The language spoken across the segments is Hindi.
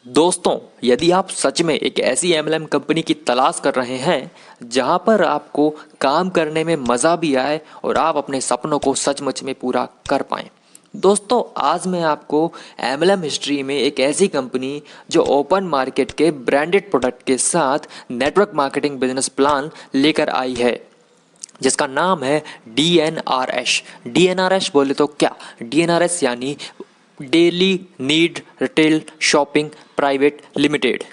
दोस्तों, यदि आप सच में एक ऐसी एमएलएम कंपनी की तलाश कर रहे हैं जहां पर आपको काम करने में मज़ा भी आए और आप अपने सपनों को सचमुच में पूरा कर पाएं। दोस्तों, आज मैं आपको एमएलएम हिस्ट्री में एक ऐसी कंपनी जो ओपन मार्केट के ब्रांडेड प्रोडक्ट के साथ नेटवर्क मार्केटिंग बिजनेस प्लान लेकर आई है, जिसका नाम है DNRS। DNRS बोले तो क्या? DNRS यानी daily need retail shopping private limited.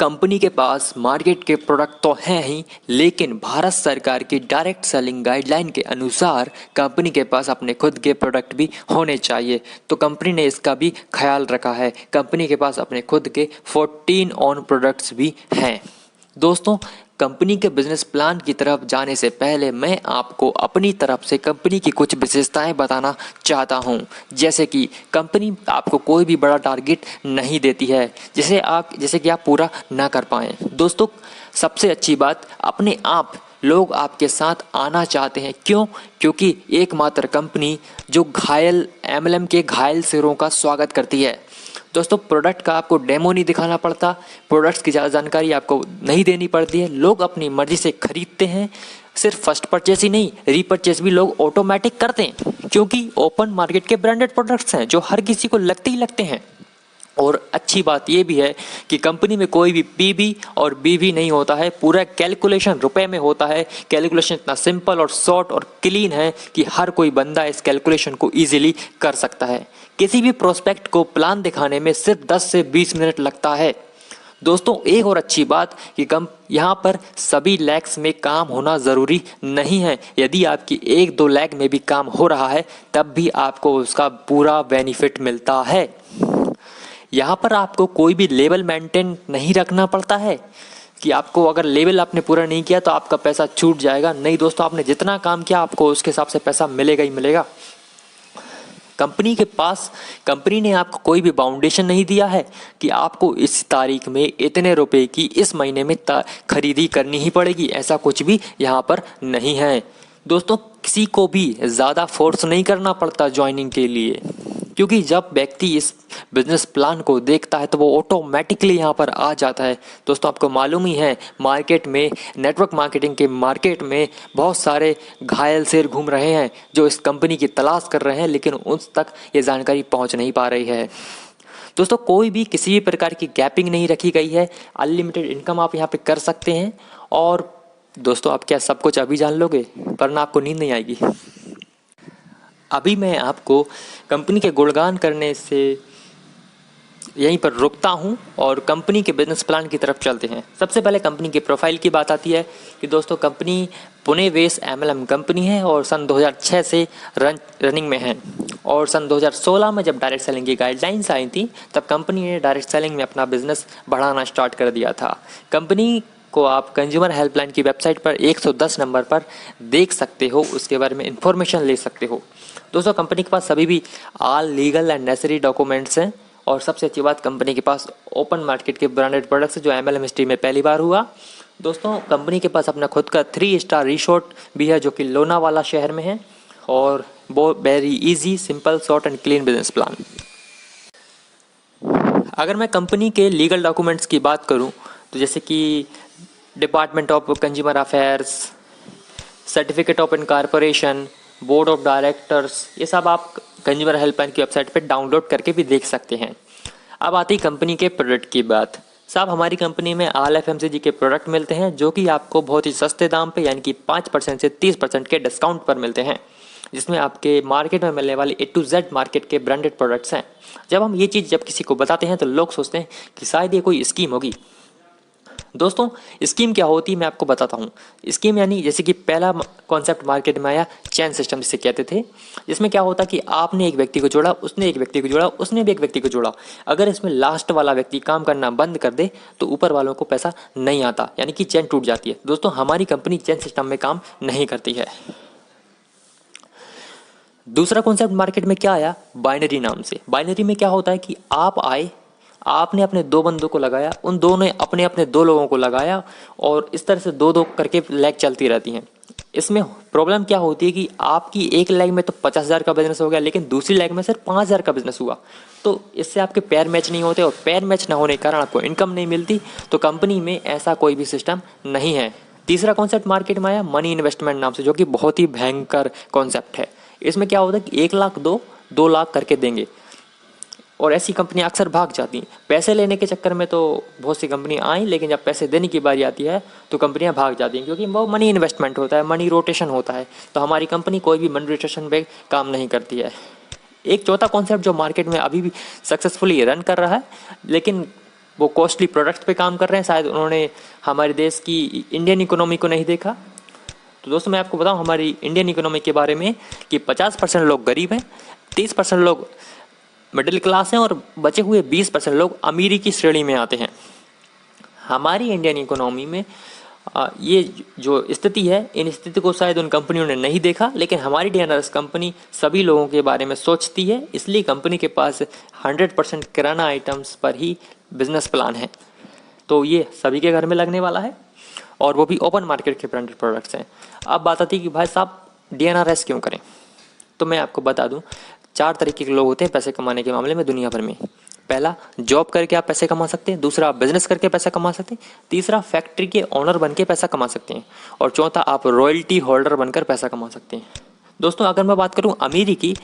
Company के पास मार्केट के प्रोडक्ट तो हैं ही, लेकिन भारत सरकार की डायरेक्ट सेलिंग गाइडलाइन के अनुसार कंपनी के पास अपने खुद के प्रोडक्ट भी होने चाहिए। तो कंपनी ने इसका भी ख्याल रखा है। कंपनी के पास अपने खुद के 14 ओन प्रोडक्ट्स भी हैं। दोस्तों, कंपनी के बिजनेस प्लान की तरफ जाने से पहले मैं आपको अपनी तरफ से कंपनी की कुछ विशेषताएं बताना चाहता हूं। जैसे कि कंपनी आपको कोई भी बड़ा टारगेट नहीं देती है जैसे कि आप पूरा ना कर पाएं। दोस्तों, सबसे अच्छी बात, अपने आप लोग आपके साथ आना चाहते हैं। क्यों? क्योंकि एकमात्र कंपनी जो घायल एमएलएम के घायल सिरों का स्वागत करती है। दोस्तों, प्रोडक्ट का आपको डेमो नहीं दिखाना पड़ता, प्रोडक्ट्स की ज़्यादा जानकारी आपको नहीं देनी पड़ती है। लोग अपनी मर्जी से खरीदते हैं। सिर्फ फर्स्ट परचेस ही नहीं, रीपरचेस भी लोग ऑटोमेटिक करते हैं, क्योंकि ओपन मार्केट के ब्रांडेड प्रोडक्ट्स हैं जो हर किसी को लगते ही लगते हैं। और अच्छी बात यह भी है कि कंपनी में कोई भी पीबी और बीवी नहीं होता है। पूरा कैलकुलेशन रुपए में होता है। कैलकुलेशन इतना सिंपल और शॉर्ट और क्लीन है कि हर कोई बंदा इस कैलकुलेशन को इजीली कर सकता है। किसी भी प्रोस्पेक्ट को प्लान दिखाने में सिर्फ 10 से 20 मिनट लगता है। दोस्तों, एक और अच्छी बात कि यहाँ पर सभी लैग्स में काम होना ज़रूरी नहीं है। यदि आपकी 1-2 लैग में भी काम हो रहा है, तब भी आपको उसका पूरा बेनिफिट मिलता है। यहाँ पर आपको कोई भी लेवल मेंटेन नहीं रखना पड़ता है कि आपको अगर लेवल आपने पूरा नहीं किया तो आपका पैसा छूट जाएगा। नहीं दोस्तों, आपने जितना काम किया आपको उसके हिसाब से पैसा मिलेगा ही मिलेगा। कंपनी ने आपको कोई भी बाउंडेशन नहीं दिया है कि आपको इस तारीख में इतने रुपए की इस महीने में खरीदी करनी ही पड़ेगी। ऐसा कुछ भी यहाँ पर नहीं है। दोस्तों, किसी को भी ज़्यादा फोर्स नहीं करना पड़ता ज्वाइनिंग के लिए, क्योंकि जब व्यक्ति इस बिजनेस प्लान को देखता है तो वो ऑटोमेटिकली यहाँ पर आ जाता है। दोस्तों, आपको मालूम ही है, मार्केट में नेटवर्क मार्केटिंग के मार्केट में बहुत सारे घायल शेर घूम रहे हैं जो इस कंपनी की तलाश कर रहे हैं, लेकिन उन तक ये जानकारी पहुँच नहीं पा रही है। दोस्तों, कोई भी किसी भी प्रकार की गैपिंग नहीं रखी गई है। अनलिमिटेड इनकम आप यहाँ पे कर सकते हैं। और दोस्तों, आप क्या सब कुछ अभी जान लोगे? वरना आपको नींद नहीं आएगी। अभी मैं आपको कंपनी के गुणगान करने से यहीं पर रुकता हूं और कंपनी के बिजनेस प्लान की तरफ चलते हैं। सबसे पहले कंपनी की प्रोफाइल की बात आती है कि दोस्तों, company Pune based MLM company है और सन 2006 से रनिंग में है। और सन 2016 में जब डायरेक्ट सेलिंग की गाइडलाइंस आई थी, तब कंपनी ने डायरेक्ट सेलिंग में अपना बिजनेस बढ़ाना स्टार्ट कर दिया था। कंपनी को आप कंज्यूमर हेल्पलाइन की वेबसाइट पर 110 नंबर पर देख सकते हो, उसके बारे में इंफॉर्मेशन ले सकते हो। दोस्तों, कंपनी के पास सभी भी all legal and necessary documents हैं। और सबसे अच्छी बात, कंपनी के पास ओपन मार्केट के ब्रांडेड प्रोडक्ट्स जो एमएलएम हिस्ट्री में पहली बार हुआ। दोस्तों, कंपनी के पास अपना खुद का 3 स्टार रिसोर्ट भी है जो कि लोनावाला शहर में है। और वो very easy, simple, short and clean business plan. अगर मैं कंपनी के लीगल डॉक्यूमेंट्स की बात करूं तो जैसे कि department of consumer affairs, certificate of incorporation, board of directors, ये सब आप कंज्यूमर हेल्पलाइन की वेबसाइट पे डाउनलोड करके भी देख सकते हैं। अब आती कंपनी के प्रोडक्ट की बात। साहब, हमारी कंपनी में ऑल एफएमसीजी के प्रोडक्ट मिलते हैं जो कि आपको बहुत ही सस्ते दाम पे, यानी कि 5% से 30% के डिस्काउंट पर मिलते हैं, जिसमें आपके मार्केट में मिलने वाले A to Z मार्केट के ब्रांडेड प्रोडक्ट्स हैं। जब हम ये चीज़ किसी को बताते हैं तो लोग सोचते हैं कि शायद ये कोई स्कीम होगी। दोस्तों, स्कीम क्या होती है मैं आपको बताता हूँ। स्कीम यानी जैसे कि पहला कॉन्सेप्ट मार्केट में आया चैन सिस्टम जिसे कहते थे, जिसमें क्या होता कि आपने एक व्यक्ति को जोड़ा, उसने एक व्यक्ति को जोड़ा, उसने भी एक व्यक्ति को जोड़ा। अगर इसमें लास्ट वाला व्यक्ति काम करना बंद कर दे तो ऊपर वालों को पैसा नहीं आता, यानी कि चैन टूट जाती है। दोस्तों, हमारी कंपनी चैन सिस्टम में काम नहीं करती है। दूसरा कॉन्सेप्ट मार्केट में क्या आया? बाइनरी नाम से। बाइनरी में क्या होता है कि आप आए, आपने अपने 2 बंदों को लगाया, उन दोनों ने अपने अपने 2 लोगों को लगाया और इस तरह से 2-2 करके लैग चलती रहती हैं। इसमें प्रॉब्लम क्या होती है कि आपकी एक लैग में तो 50,000 का बिजनेस हो गया, लेकिन दूसरी लैग में सिर्फ 5,000 का बिजनेस हुआ। तो इससे आपके पैर मैच नहीं होते, और पैर मैच ना होने के कारण आपको इनकम नहीं मिलती। तो कंपनी में ऐसा कोई भी सिस्टम नहीं है। तीसरा कॉन्सेप्ट मार्केट में आया मनी इन्वेस्टमेंट नाम से, जो कि बहुत ही भयंकर कॉन्सेप्ट है। इसमें क्या होता है कि 1 लाख दो, 2 लाख करके देंगे, और ऐसी कंपनियां अक्सर भाग जाती हैं। पैसे लेने के चक्कर में तो बहुत सी कंपनियां आई, लेकिन जब पैसे देने की बारी आती है तो कंपनियां भाग जाती हैं, क्योंकि वो मनी इन्वेस्टमेंट होता है, मनी रोटेशन होता है। तो हमारी कंपनी कोई भी मनी रोटेशन पे काम नहीं करती है। एक चौथा कॉन्सेप्ट जो मार्केट में अभी भी सक्सेसफुली रन कर रहा है, लेकिन वो कॉस्टली प्रोडक्ट पे काम कर रहे हैं। शायद उन्होंने हमारे देश की इंडियन इकोनॉमी को नहीं देखा। तो दोस्तों मैं आपको बताऊं हमारी इंडियन इकोनॉमी के बारे में कि 50% लोग गरीब हैं, 30% लोग मिडिल क्लास हैं, और बचे हुए 20% लोग अमीरी की श्रेणी में आते हैं। हमारी इंडियन इकोनॉमी में ये जो स्थिति है, इन स्थिति को शायद उन कंपनियों ने नहीं देखा, लेकिन हमारी डीएनआरएस कंपनी सभी लोगों के बारे में सोचती है। इसलिए कंपनी के पास 100% किराना आइटम्स पर ही बिजनेस प्लान है। तो ये सभी के घर में लगने वाला है, और वो भी ओपन मार्केट के ब्रांडेड प्रोडक्ट्स हैं। अब बात आती है कि भाई साहब डीएनआरएस क्यों करें। तो मैं आपको बता दूं, 4 तरीके के लोग होते हैं पैसे कमाने के मामले में दुनिया भर में। पहला, जॉब करके आप पैसे कमा सकते हैं। दूसरा, बिजनेस करके पैसा कमा सकते हैं। तीसरा, फैक्ट्री के ओनर बन के पैसा कमा सकते हैं। और चौथा, आप रॉयल्टी होल्डर बनकर पैसा कमा सकते हैं। दोस्तों अगर मैं बात करूं अमीरी की,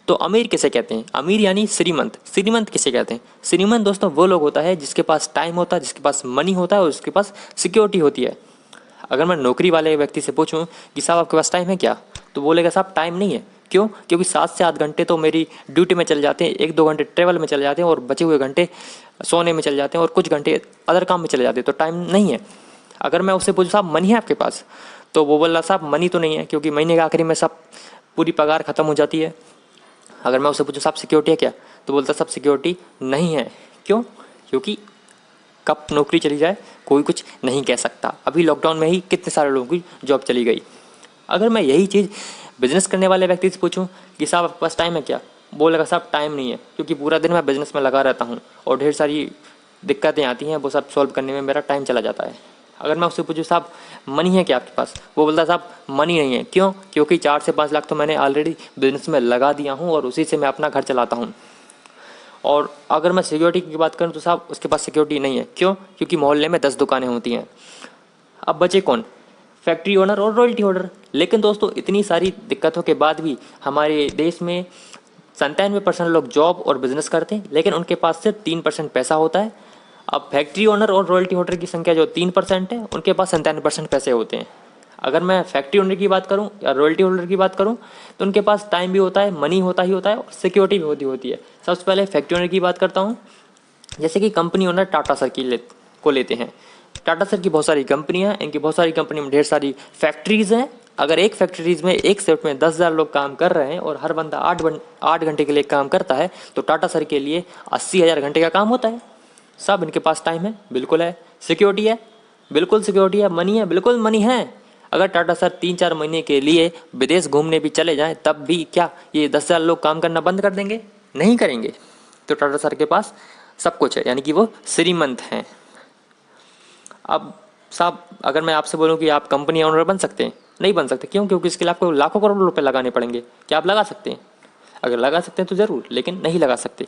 तो अमीर किसे कहते हैं? अमीर यानी श्रीमंत। श्रीमंत किसे कहते हैं? श्रीमंत दोस्तों वो लोग होता है जिसके पास टाइम होता है, जिसके पास मनी होता है, और उसके पास सिक्योरिटी होती है। अगर मैं नौकरी वाले व्यक्ति से पूछूं कि साहब आपके पास टाइम है क्या, तो बोलेगा साहब टाइम नहीं है। क्यों? क्योंकि 7 से 8 घंटे तो मेरी ड्यूटी में चले जाते हैं, 1-2 घंटे ट्रेवल में चले जाते हैं, और बचे हुए घंटे सोने में चले जाते हैं, और कुछ घंटे अदर काम में चले जाते हैं, तो टाइम नहीं है। अगर मैं उससे पूछूं साहब मनी है आपके पास, तो वो बोला साहब मनी तो नहीं है, क्योंकि महीने के आखिरी में सब पूरी पगार खत्म हो जाती है। अगर मैं उससे पूछूं साहब सिक्योरिटी है क्या, तो बोलता सब सिक्योरिटी नहीं है। क्यों? क्योंकि कब नौकरी चली जाए कोई कुछ नहीं कह सकता। अभी लॉकडाउन में ही कितने सारे लोगों की जॉब चली गई। अगर मैं यही चीज़ बिजनेस करने वाले व्यक्ति से पूछूं कि साहब आपके पास टाइम है क्या, बोलेगा साहब टाइम नहीं है, क्योंकि पूरा दिन मैं बिजनेस में लगा रहता हूं, और ढेर सारी दिक्कतें आती हैं, वो सब सॉल्व करने में मेरा टाइम चला जाता है। अगर मैं उससे पूछूं साहब मनी है क्या आपके पास, वो बोलता है साहब मनी नहीं है। क्यों? क्योंकि 4 से 5 लाख तो मैंने ऑलरेडी बिजनेस में लगा दिया हूँ, और उसी से मैं अपना घर चलाता हूँ। और अगर मैं सिक्योरिटी की बात करूं तो साहब उसके पास सिक्योरिटी नहीं है। क्यों? क्योंकि मोहल्ले में 10 दुकानें होती हैं। अब बचे कौन? फैक्ट्री ओनर और रॉयल्टी होल्डर। लेकिन दोस्तों इतनी सारी दिक्कतों के बाद भी हमारे देश में 97% लोग जॉब और बिजनेस करते हैं, लेकिन उनके पास सिर्फ 3% पैसा होता है। अब फैक्ट्री ओनर और रॉयल्टी होल्डर की संख्या जो 3% है, उनके पास 97% पैसे होते हैं। अगर मैं फैक्ट्री ओनर की बात करूं या रॉयल्टी होल्डर की बात करूं, तो उनके पास टाइम भी होता है, मनी होता ही होता है, और सिक्योरिटी भी होती है। सबसे पहले फैक्ट्री ओनर की बात करता हूं। जैसे कि कंपनी ओनर टाटा सर को लेते हैं। टाटा सर की बहुत सारी कंपनियां हैं, इनकी बहुत सारी कंपनी में ढेर सारी फैक्ट्रीज हैं। अगर एक फैक्ट्रीज में एक शिफ्ट में 10,000 लोग काम कर रहे हैं, और हर बंदा 8 घंटे के लिए काम करता है, तो टाटा सर के लिए 80,000 घंटे का काम होता है। सब इनके पास टाइम है, बिल्कुल है। सिक्योरिटी है, बिल्कुल सिक्योरिटी है। मनी है, बिल्कुल मनी है। अगर टाटा सर 3-4 महीने के लिए विदेश घूमने भी चले जाएं, तब भी क्या ये 10,000 लोग काम करना बंद कर देंगे? नहीं करेंगे। तो टाटा सर के पास सब कुछ है, यानी कि वो श्रीमंत हैं। अब साहब अगर मैं आपसे बोलूं कि आप कंपनी ओनर बन सकते हैं, नहीं बन सकते। क्यों? क्योंकि इसके लिए आपको लाखों करोड़ रुपए लगाने पड़ेंगे। क्या आप लगा सकते हैं? अगर लगा सकते हैं तो ज़रूर, लेकिन नहीं लगा सकते।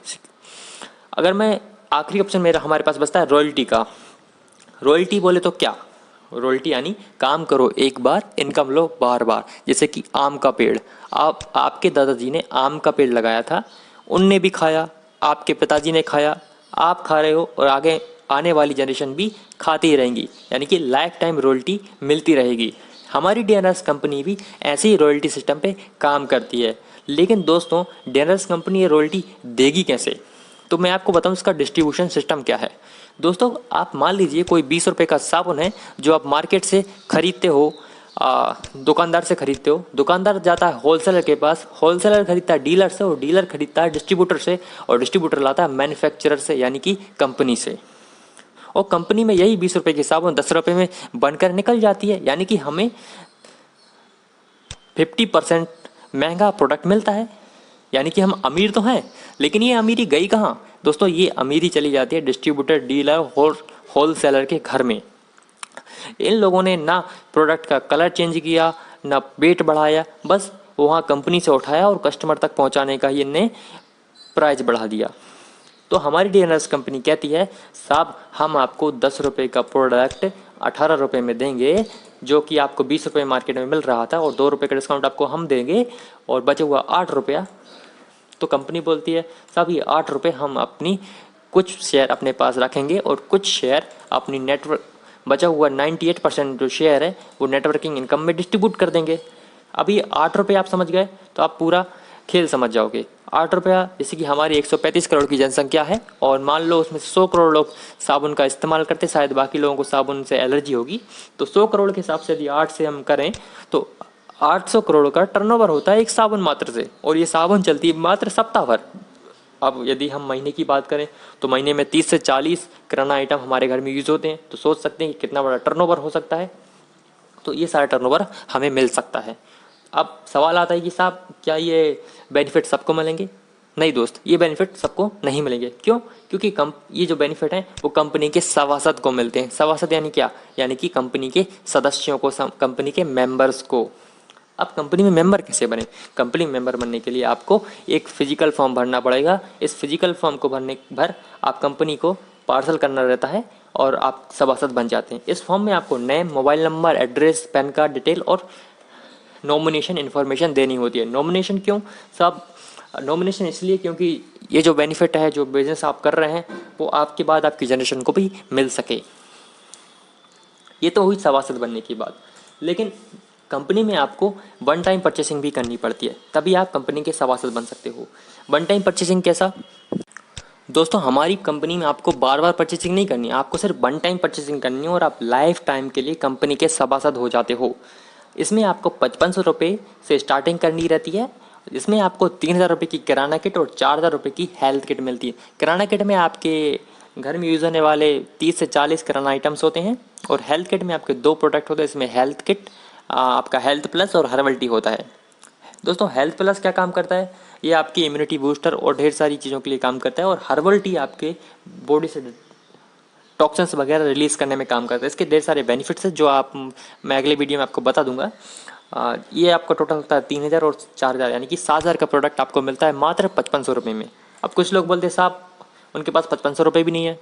अगर मैं आखिरी ऑप्शन मेरा हमारे पास बचता है रॉयल्टी का। रॉयल्टी बोले तो क्या? रॉयल्टी यानी काम करो एक बार, इनकम लो बार बार। जैसे कि आम का पेड़, आपके दादाजी ने आम का पेड़ लगाया था, उनने भी खाया, आपके पिताजी ने खाया, आप खा रहे हो, और आगे आने वाली जनरेशन भी खाती ही रहेंगी, यानी कि लाइफ टाइम रॉयल्टी मिलती रहेगी। हमारी डीएनआरएस कंपनी भी ऐसे ही रॉयल्टी सिस्टम पे काम करती है। लेकिन दोस्तों डीएनआरएस कंपनी ये रॉयल्टी देगी कैसे? तो मैं आपको बताऊं इसका डिस्ट्रीब्यूशन सिस्टम क्या है। दोस्तों आप मान लीजिए कोई 20 रुपये का साबुन है जो आप मार्केट से खरीदते हो, दुकानदार से खरीदते हो। दुकानदार जाता है होलसेलर के पास, होलसेलर खरीदता है डीलर से, और डीलर खरीदता है डिस्ट्रीब्यूटर से, और डिस्ट्रीब्यूटर लाता है मैन्युफैक्चरर से, यानी कि कंपनी से। और कंपनी में यही 20 रुपये की साबुन 10 रुपये में बनकर निकल जाती है, यानी कि हमें 50% महंगा प्रोडक्ट मिलता है। यानी कि हम अमीर तो हैं, लेकिन ये अमीरी गई कहाँ? दोस्तों ये अमीरी चली जाती है डिस्ट्रीब्यूटर, डीलर और होलसेलर के घर में। इन लोगों ने ना प्रोडक्ट का कलर चेंज किया, ना वेट बढ़ाया, बस वहाँ कंपनी से उठाया और कस्टमर तक पहुँचाने का ही इनने प्राइस बढ़ा दिया। तो हमारी डीएनआरएस कंपनी कहती है साहब हम आपको 10 रुपये का प्रोडक्ट 18 रुपये में देंगे, जो कि आपको 20 रुपये मार्केट में मिल रहा था, और 2 रुपये का डिस्काउंट आपको हम देंगे और बचा हुआ 8 रुपया। तो कंपनी बोलती है साहब ये 8 रुपये हम अपनी कुछ शेयर अपने पास रखेंगे और कुछ शेयर अपनी नेटवर्क, बचा हुआ 98% जो शेयर है वो नेटवर्किंग इनकम में डिस्ट्रीब्यूट कर देंगे। अभी 8 रुपये आप समझ गए तो आप पूरा खेल समझ जाओगे। 8 रुपया, जैसे कि हमारी 135 करोड़ की जनसंख्या है और मान लो उसमें से 100 करोड़ लोग साबुन का इस्तेमाल करते, शायद बाकी लोगों को साबुन से एलर्जी होगी, तो 100 करोड़ के हिसाब से यदि 8 से हम करें तो 800 करोड़ का टर्नओवर होता है एक साबुन मात्र से, और ये साबुन चलती है मात्र सप्ताह भर। अब यदि हम महीने की बात करें तो महीने में 30 से 40 किराना आइटम हमारे घर में यूज़ होते हैं, तो सोच सकते हैं कि कितना बड़ा टर्नओवर हो सकता है। तो ये सारा टर्नओवर हमें मिल सकता है। अब सवाल आता है कि साहब क्या ये बेनिफिट सबको मिलेंगे? नहीं दोस्त, ये बेनिफिट सबको नहीं मिलेंगे। क्यों? क्योंकि ये जो बेनिफिट हैं वो कंपनी के सभासद को मिलते हैं। सभासद यानी क्या? यानी कि कंपनी के सदस्यों को, कंपनी के मेंबर्स को। अब कंपनी में मेंबर कैसे बने? कंपनी में मेंबर बनने के लिए आपको एक फिजिकल फॉर्म भरना पड़ेगा। इस फिजिकल फॉर्म को भर आप कंपनी को पार्सल करना रहता है और आप सभासद बन जाते हैं। इस फॉर्म में आपको name, mobile number, address, pan card detail और नॉमिनेशन इन्फॉर्मेशन देनी होती है। नॉमिनेशन क्यों साहब? नॉमिनेशन इसलिए क्योंकि ये जो बेनिफिट है, जो बिजनेस आप कर रहे हैं, वो आपके बाद आपकी जनरेशन को भी मिल सके। ये तो हुई सभासद बनने की बात। लेकिन कंपनी में आपको वन टाइम परचेसिंग भी करनी पड़ती है, तभी आप कंपनी के सभासद बन सकते हो। वन टाइम परचेसिंग कैसा? दोस्तों हमारी कंपनी में आपको बार बार परचेसिंग नहीं करनी है, आपको सिर्फ वन टाइम परचेसिंग करनी है और आप लाइफ टाइम के लिए कंपनी के सभासद हो जाते हो। इसमें आपको 5500 रुपये से स्टार्टिंग करनी रहती है। इसमें आपको 3000 रुपये की किराना किट और 4000 रुपये की हेल्थ किट मिलती है। किराना किट में आपके घर में यूज़ होने वाले 30 से 40 किराना आइटम्स होते हैं और हेल्थ किट में आपके 2 प्रोडक्ट होते हैं। इसमें हेल्थ किट आपका हेल्थ प्लस और हर्बल टी होता है। दोस्तों हेल्थ प्लस क्या काम करता है? ये आपकी इम्यूनिटी बूस्टर और ढेर सारी चीज़ों के लिए काम करता है, और हर्बल टी आपके बॉडी से टॉक्सिन्स वगैरह रिलीज़ करने में काम करता है। इसके ढेर सारे बेनिफिट्स हैं जो मैं अगले वीडियो में आपको बता दूंगा। ये आपका टोटल होता है 3000 और 4000, यानी कि 7000 का प्रोडक्ट आपको मिलता है मात्र 5500 रुपये में। अब कुछ लोग बोलते हैं साहब उनके पास 5500 रुपये भी नहीं है,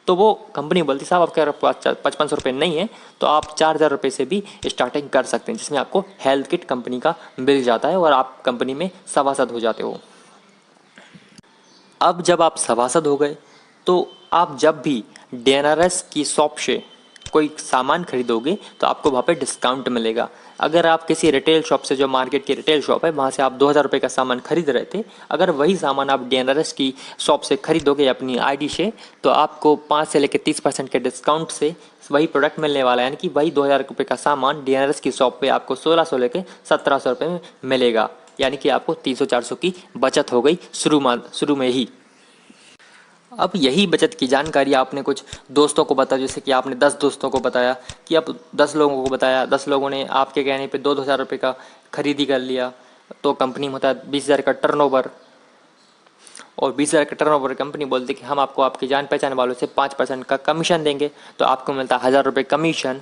तो वो कंपनी बोलती है साहब आपके पास 5500 रुपये नहीं है तो आप 4000 रुपये से भी स्टार्टिंग कर सकते हैं, जिसमें आपको हेल्थ किट कंपनी का मिल जाता है और आप कंपनी में सभासद हो जाते हो। अब जब आप सभासद हो गए तो आप जब भी डीएनआरएस की शॉप से कोई सामान खरीदोगे तो आपको वहाँ पे डिस्काउंट मिलेगा। अगर आप किसी रिटेल शॉप से, जो मार्केट की रिटेल शॉप है, वहाँ से आप 2000 रुपये का सामान खरीद रहे थे, अगर वही सामान आप डीएनआरएस की शॉप से खरीदोगे अपनी आईडी से, तो आपको 5 से लेकर 30% के डिस्काउंट से वही प्रोडक्ट मिलने वाला है। यानी कि वही 2000 रुपये का सामान डीएनआरएस की शॉप पे आपको 1600 लेकर 1700 रुपये में मिलेगा। यानी कि आपको 300-400 की बचत हो गई शुरू में ही। अब यही बचत की जानकारी आपने कुछ दोस्तों को बताया, जैसे कि आपने 10 दोस्तों को बताया कि अब 10 लोगों को बताया, 10 लोगों ने आपके कहने पे 2-2000 रुपये का खरीदी कर लिया, तो कंपनी में होता है 20,000 का टर्नओवर, और 20,000 का टर्नओवर कंपनी बोलती है कि हम आपको आपकी जान पहचान वालों से 5% का कमीशन देंगे, तो आपको मिलता है 1000 रुपये कमीशन।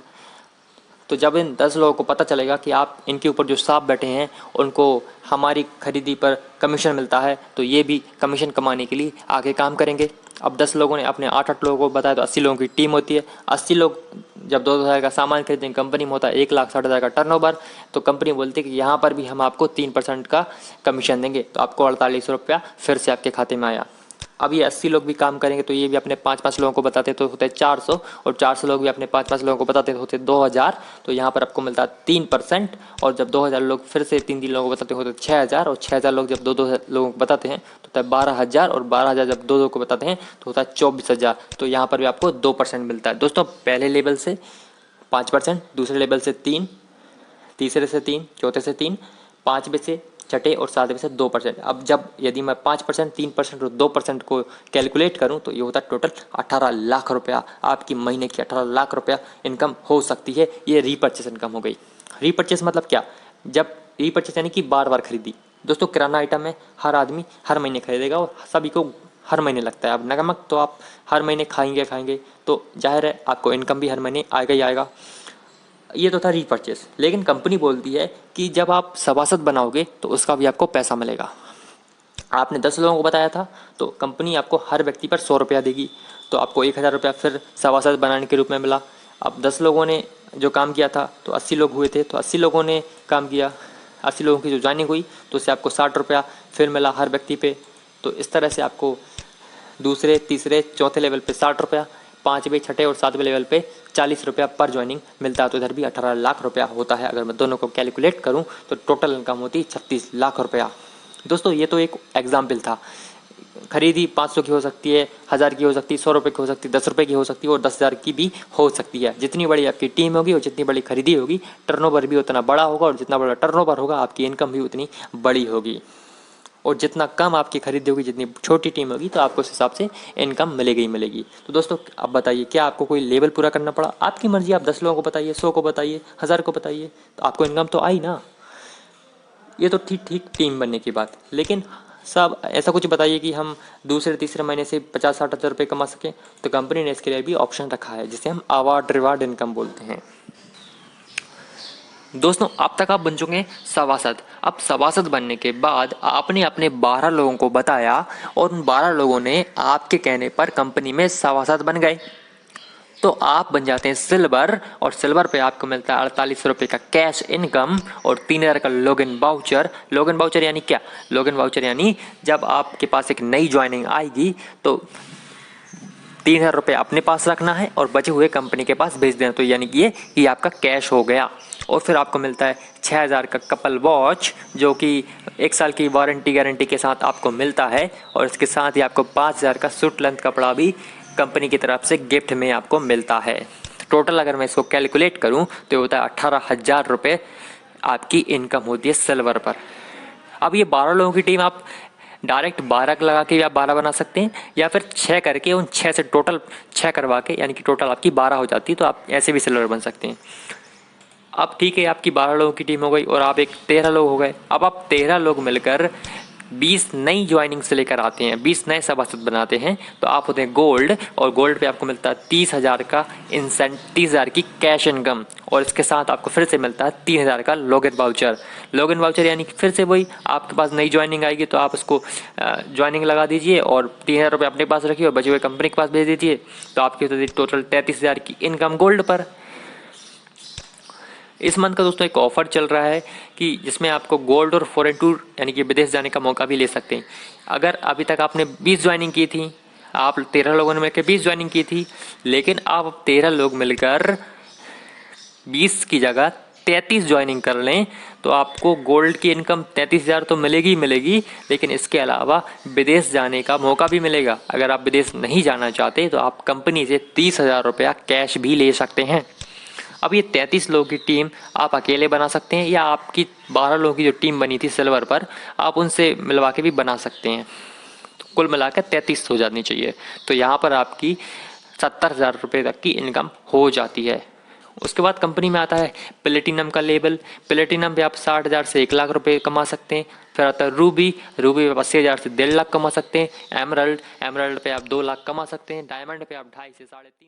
तो जब इन 10 लोगों को पता चलेगा कि आप इनके ऊपर जो स्टाफ बैठे हैं उनको हमारी खरीदी पर कमीशन मिलता है, तो ये भी कमीशन कमाने के लिए आगे काम करेंगे। अब 10 लोगों ने अपने 8-8 लोगों को बताया तो 80 लोगों की टीम होती है। 80 लोग जब 2000 का सामान खरीदेंगे, कंपनी में होता है 1,60,000 का टर्नओवर, तो कंपनी बोलती है कि यहाँ पर भी हम आपको 3% का कमीशन देंगे, तो आपको 48 रुपया फिर से आपके खाते में आया। अब ये 80 लोग भी काम करेंगे तो ये भी अपने 5-5 लोगों को बताते तो होते 400, और 400 लोग भी अपने 5-5 लोगों को बताते तो होते 2000, तो यहाँ पर आपको मिलता है 3%। और जब 2000 लोग फिर से 3-3 लोगों को बताते होते 6000, और 6000 लोग जब 2-2 लोगों को बताते हैं तो होता है 12000, और 12000 जब 2-2 को बताते हैं तो होता है 24000। तो यहाँ पर भी आपको 2% मिलता है। दोस्तों पहले लेवल से 5%, दूसरे लेवल से 3, तीसरे से 3, चौथे से 3, 5वें से, छठे और 7वें से 2%। अब जब यदि मैं 5%, 3% और 2% को कैलकुलेट करूं तो ये होता है टोटल 18 लाख रुपया। आपकी महीने की 18 लाख रुपया इनकम हो सकती है। ये रीपर्चेस इनकम हो गई। रीपर्चेस मतलब क्या? जब रीपर्चेस यानी कि बार बार खरीदी। दोस्तों किराना आइटम है, हर आदमी हर महीने खरीदेगा और सभी को हर महीने लगता है। अब नमक तो आप हर महीने खाएंगे तो जाहिर है आपको इनकम भी हर महीने आएगा ही आएगा। ये तो था रीपर्चेस। लेकिन कंपनी बोलती है कि जब आप सभासद बनाओगे तो उसका भी आपको पैसा मिलेगा। आपने 10 लोगों को बताया था तो कंपनी आपको हर व्यक्ति पर 100 रुपया देगी, तो आपको 1000 रुपया फिर सभासद बनाने के रूप में मिला। अब 10 लोगों ने जो काम किया था तो 80 लोग हुए थे, तो 80 लोगों ने काम किया, 80 लोगों की जो ज्वाइनिंग हुई तो उससे आपको 60 रुपया फिर मिला हर व्यक्ति पे। तो इस तरह से आपको दूसरे, तीसरे, चौथे लेवल पे 60 रुपया, 5वें, छठे और 7वें लेवल पे 40 रुपया पर ज्वाइनिंग मिलता है। तो इधर भी 18 लाख रुपया होता है। अगर मैं दोनों को कैलकुलेट करूँ तो टोटल इनकम होती है 36 लाख रुपया। दोस्तों ये तो एक एग्जाम्पल था। खरीदी 500 की हो सकती है, 1000 की हो सकती है, 100 रुपये की हो सकती है, 10 रुपये की हो सकती है और 10,000 की भी हो सकती है। जितनी बड़ी आपकी टीम होगी और जितनी बड़ी खरीदी होगी, टर्नओवर भी उतना बड़ा होगा, और जितना बड़ा टर्नओवर होगा आपकी इनकम भी उतनी बड़ी होगी। और जितना कम आपकी खरीदी होगी, जितनी छोटी टीम होगी, तो आपको उस हिसाब से इनकम मिलेगी ही मिलेगी। तो दोस्तों अब बताइए, क्या आपको कोई लेवल पूरा करना पड़ा? आपकी मर्जी, आप 10 लोगों को बताइए, 100 को बताइए, 1000 को बताइए, तो आपको इनकम तो आई ना। ये तो ठीक ठीक टीम बनने की बात। लेकिन सब ऐसा कुछ बताइए कि हम दूसरे तीसरे महीने से 50-60 हज़ार रुपये कमा सकें। तो कंपनी ने इसके लिए भी ऑप्शन रखा है, जिसे हम अवार्ड रिवार्ड इनकम बोलते हैं। दोस्तों अब तक आप बन चुके हैं सभासद। अब सभासद बनने के बाद आपने अपने 12 लोगों को बताया और उन 12 लोगों ने आपके कहने पर कंपनी में सभासद बन गए, तो आप बन जाते हैं सिल्वर। और सिल्वर पे आपको मिलता है 48 रुपये का कैश इनकम और 3000 का लॉगिन वाउचर। लॉगिन वाउचर यानी क्या? लॉगिन वाउचर यानी जब आपके पास एक नई ज्वाइनिंग आएगी तो 3000 रुपये अपने पास रखना है और बचे हुए कंपनी के पास भेज देना, तो यानी कि ये आपका कैश हो गया। और फिर आपको मिलता है 6000 का कपल वॉच, जो कि 1 साल की वारंटी गारंटी के साथ आपको मिलता है। और इसके साथ ही आपको 5000 का सूट लेंथ कपड़ा भी कंपनी की तरफ से गिफ्ट में आपको मिलता है। टोटल अगर मैं इसको कैलकुलेट करूं तो होता है 18,000 रुपये आपकी इनकम होती है सिल्वर पर। अब ये 12 लोगों की टीम आप डायरेक्ट 12 लगा के आप 12 बना सकते हैं, या फिर 6 करके उन 6 से टोटल 6 करवा के, यानी कि टोटल आपकी 12 हो जाती है। तो आप ऐसे भी सिल्वर बन सकते हैं। अब ठीक है, आपकी 12 लोगों की टीम हो गई और आप एक 13 लोग हो गए। अब आप 13 लोग मिलकर 20 नई ज्वाइनिंग से लेकर आते हैं, 20 नए सभासद बनाते हैं, तो आप होते हैं गोल्ड। और गोल्ड पे आपको मिलता है 30,000 का 30,000 की कैश इनकम, और इसके साथ आपको फिर से मिलता है 3000 का लॉगिन वाउचर। लॉगिन वाउचर यानी कि फिर से वही, आपके पास नई ज्वाइनिंग आएगी तो आप उसको ज्वाइनिंग लगा दीजिए और 3000 रुपये अपने पास रखिए और बचे हुए कंपनी के पास भेज दीजिए, तो आपकी होती है टोटल 33,000 की इनकम गोल्ड पर। इस मंथ का दोस्तों एक ऑफर चल रहा है कि जिसमें आपको गोल्ड और फॉरेन टूर यानी कि विदेश जाने का मौका भी ले सकते हैं। अगर अभी तक आपने 20 ज्वाइनिंग की थी, आप 13 लोगों ने मिलकर 20 ज्वाइनिंग की थी, लेकिन आप 13 लोग मिलकर 20 की जगह 33 ज्वाइनिंग कर लें, तो आपको गोल्ड की इनकम 33,000 तो मिलेगी ही मिलेगी, लेकिन इसके अलावा विदेश जाने का मौका भी मिलेगा। अगर आप विदेश नहीं जाना चाहते तो आप कंपनी से 30,000 रुपया कैश भी ले सकते हैं। अब ये 33 लोगों की टीम आप अकेले बना सकते हैं, या आपकी 12 लोगों की जो टीम बनी थी सिल्वर पर, आप उनसे मिलवा के भी बना सकते हैं। तो कुल मिलाकर 33 हो जानी चाहिए। तो यहाँ पर आपकी 70,000 रुपये तक की इनकम हो जाती है। उसके बाद कंपनी में आता है प्लेटिनम का लेवल। प्लेटिनम पे आप 60,000 से 1 लाख रुपए कमा सकते हैं। फिर आता है रूबी। रूबी पे 80,000 से 1.5 लाख कमा सकते हैं। एमरल्ड। एमरल्ड पे आप 2 लाख कमा सकते हैं। डायमंड पे आप 2.5 से 3.5